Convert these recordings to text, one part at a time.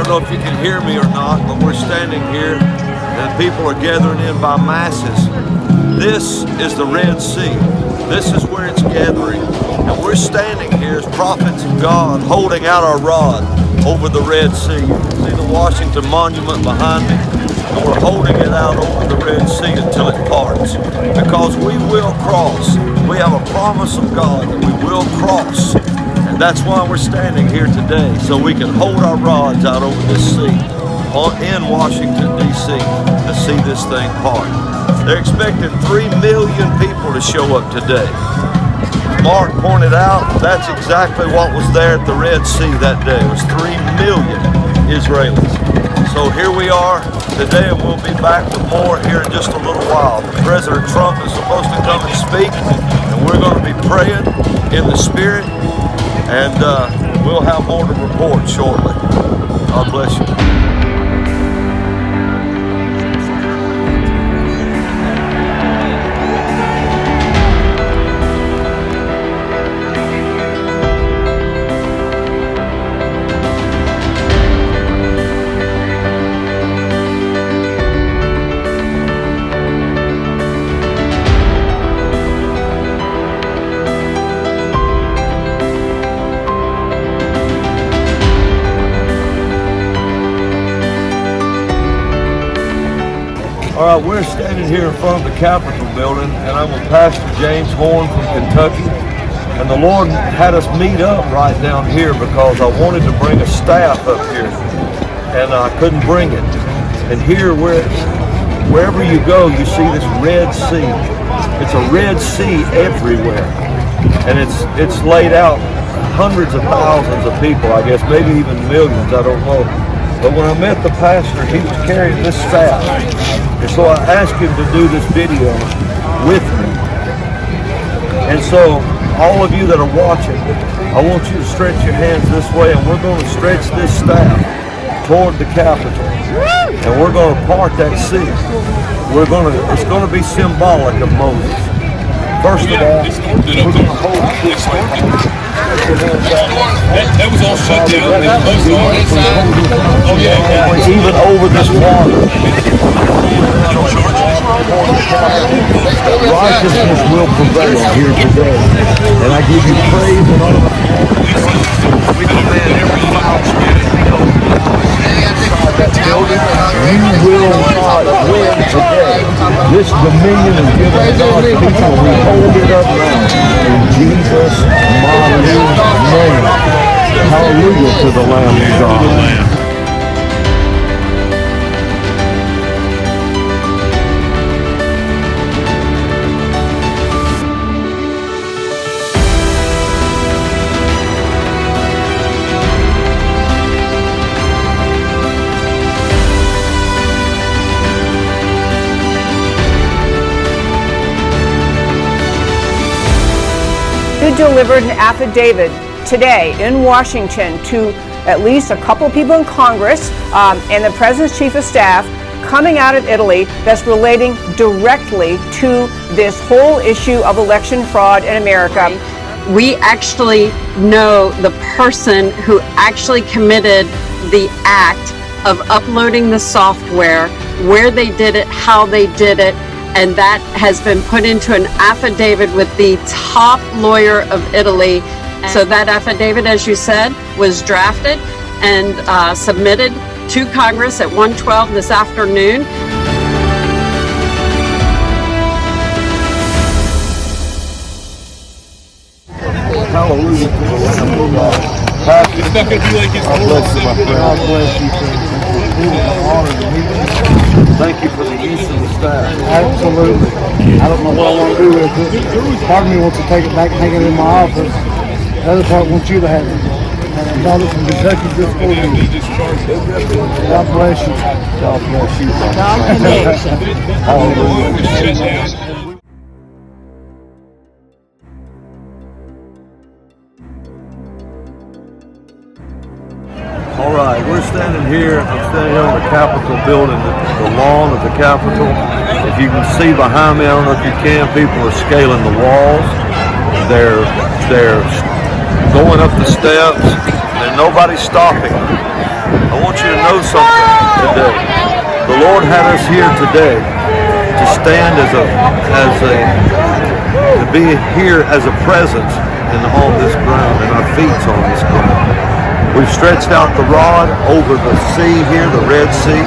don't know if you can hear me or not, but we're standing here and people are gathering in by masses. This is the Red Sea. This is where it's gathering. And we're standing here as prophets of God holding out our rod over the Red Sea. You can see the Washington Monument behind me. And we're holding it out over the Red Sea until it parts. Because we will cross. We have a promise of God that we will cross. And that's why we're standing here today, so we can hold our rods out over this sea in Washington, D.C. to see this thing part. They're expecting 3 million people to show up today. Mark pointed out that's exactly what was there at the Red Sea that day. It was 3 million Israelis. So here we are today, and we'll be back with more here in just a little while. President Trump is supposed to come and speak, and we're going to be praying in the Spirit, and we'll have more to report shortly. God bless you. All right, we're standing here in front of the Capitol building, and I'm with Pastor James Horn from Kentucky. And the Lord had us meet up right down here because I wanted to bring a staff up here, and I couldn't bring it. And here, wherever you go, you see this Red Sea. It's a Red Sea everywhere, and it's laid out hundreds of thousands of people, I guess, maybe even millions, I don't know. But when I met the pastor, he was carrying this staff. And so I asked him to do this video with me. And so all of you that are watching, I want you to stretch your hands this way, and we're going to stretch this staff toward the Capitol. And we're going to part that sea. It's going to be symbolic of Moses. First of all, we're going to hold this. That was all shut down. Even over this water. Righteousness will prevail here today. And I give you praise and honor. We command every foul spirit inside that building. You will not win today. This dominion is given to God's people. We hold it up now. In Jesus' mighty name. Hallelujah to the Lamb of God. You delivered an affidavit today in Washington to at least a couple people in Congress and the President's Chief of Staff coming out of Italy that's relating directly to this whole issue of election fraud in America. We actually know the person who actually committed the act of uploading the software, where they did it, how they did it, and that has been put into an affidavit with the top lawyer of Italy. So that affidavit, as you said, was drafted and submitted to Congress at 1:12 this afternoon. Hallelujah to the Lamb of God. It's not going to be like his God bless you, my friend. God bless you, sir. It was an honor to meet you. Thank you for the use of the staff. Absolutely. I don't know what I want to do with it. Part of me wants to take it back and hang it in my office. The other part wants you to have it. And I brought it from Kentucky just for you. God bless you. God bless you. God bless you. Hallelujah. All right, we're standing here. I'm standing here on the Capitol building, the lawn of the Capitol. If you can see behind me, I don't know if you can, people are scaling the walls. They're going up the steps, and nobody's stopping them. I want you to know something today. The Lord had us here today to stand to be here as a presence on this ground, and our feet on this ground. We've stretched out the rod over the sea here, the Red Sea,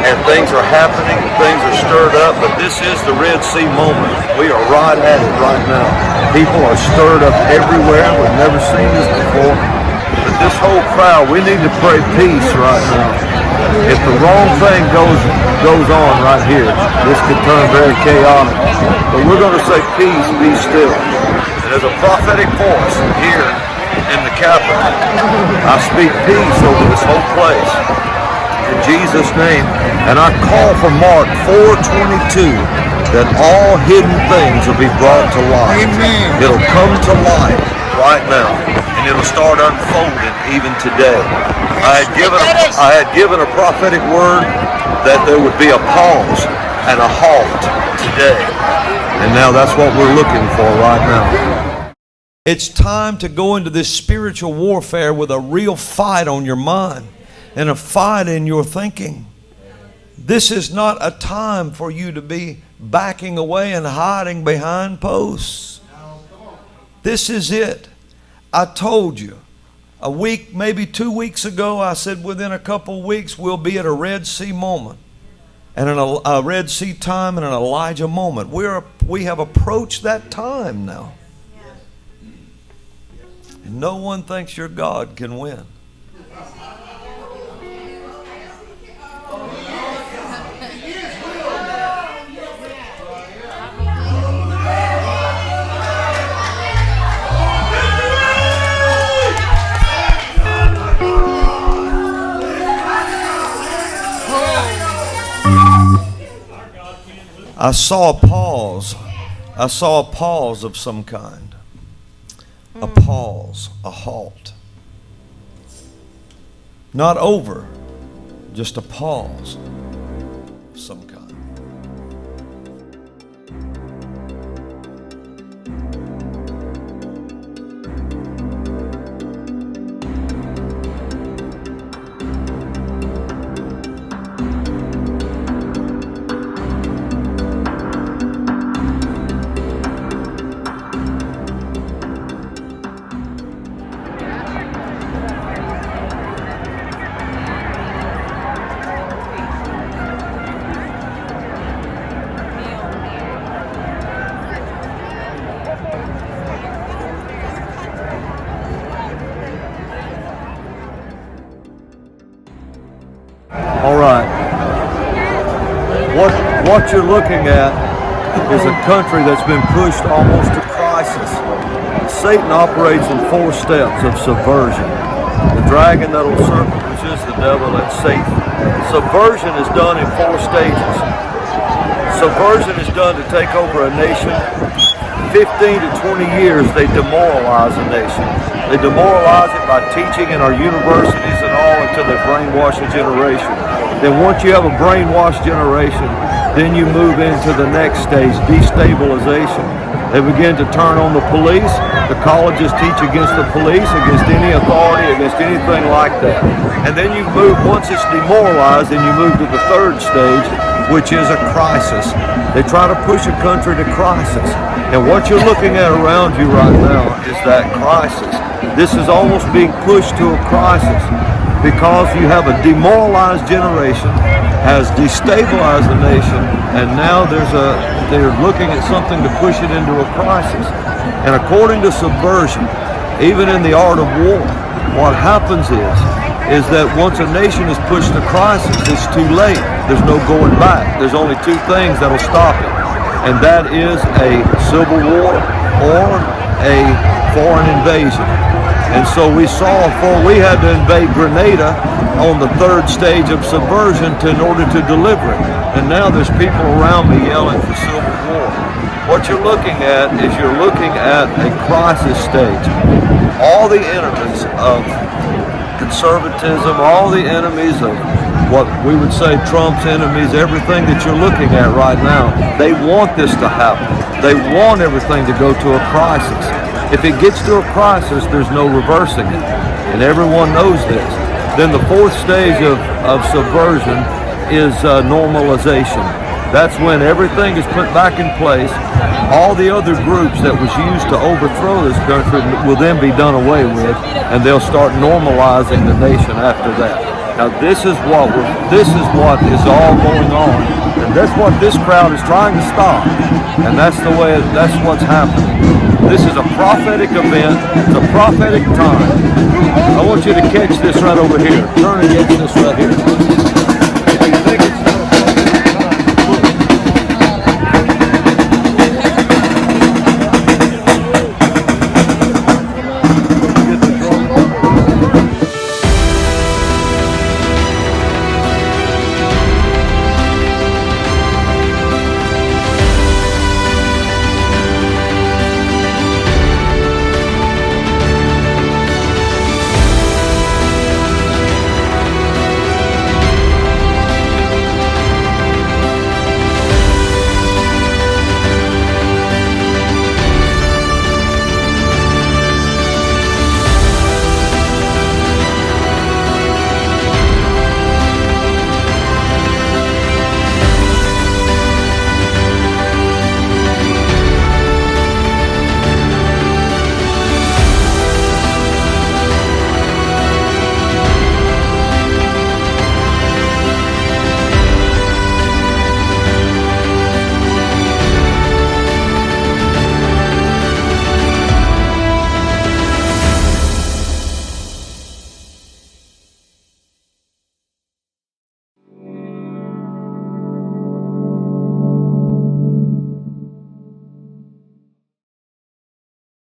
and things are happening, things are stirred up, but this is the Red Sea moment. We are right at it right now. People are stirred up everywhere. We've never seen this before. But this whole crowd, we need to pray peace right now. If the wrong thing goes on right here, this could turn very chaotic. But we're going to say, peace, be still. And as a prophetic voice here in the capital, I speak peace over this whole place. In Jesus' name. And I call for Mark 4:22 that all hidden things will be brought to light. Amen. It'll come to light right now, and it'll start unfolding even today. I had given a prophetic word that there would be a pause and a halt today. And now that's what we're looking for right now. It's time to go into this spiritual warfare with a real fight on your mind and a fight in your thinking. This is not a time for you to be backing away and hiding behind posts. This is it. I told you a week, maybe 2 weeks ago, I said within a couple of weeks we'll be at a Red Sea moment and a Red Sea time and an Elijah moment. We have approached that time now. And no one thinks your God can win. I saw a pause. I saw a pause of some kind. A pause, a halt. Not over, just a pause of some kind. All right. What you're looking at is a country that's been pushed almost to crisis. Satan operates in 4 steps of subversion. The dragon that'll serpent, which is the devil, that's Satan. Subversion is done in 4 stages. Subversion is done to take over a nation. 15 to 20 years, they demoralize a nation. They demoralize it by teaching in our universities and all until they brainwash a generation. Then once you have a brainwashed generation, then you move into the next stage, destabilization. They begin to turn on the police. The colleges teach against the police, against any authority, against anything like that. And then you move, once it's demoralized, then you move to the 3rd stage, which is a crisis. They try to push a country to crisis. And what you're looking at around you right now is that crisis. This is almost being pushed to a crisis because you have a demoralized generation, has destabilized the nation, and now they're looking at something to push it into a crisis. And according to Subversion, even in the art of war, what happens is that once a nation is pushed to crisis, it's too late. There's no going back. There's only 2 things that'll stop it. And that is a civil war or a foreign invasion. And so we had to invade Grenada on the 3rd stage of subversion in order to deliver it. And now there's people around me yelling for civil war. What you're looking at is you're looking at a crisis stage. All the enemies of conservatism, all the enemies of what we would say Trump's enemies, everything that you're looking at right now, they want this to happen. They want everything to go to a crisis. If it gets to a crisis, there's no reversing it. And everyone knows this. Then the fourth stage of subversion is normalization. That's when everything is put back in place. All the other groups that was used to overthrow this country will then be done away with, and they'll start normalizing the nation after that. Now this is what is all going on, and that's what this crowd is trying to stop. And that's what's happening. This is a prophetic event. It's a prophetic time. I want you to catch this right over here. Turn and catch this right here.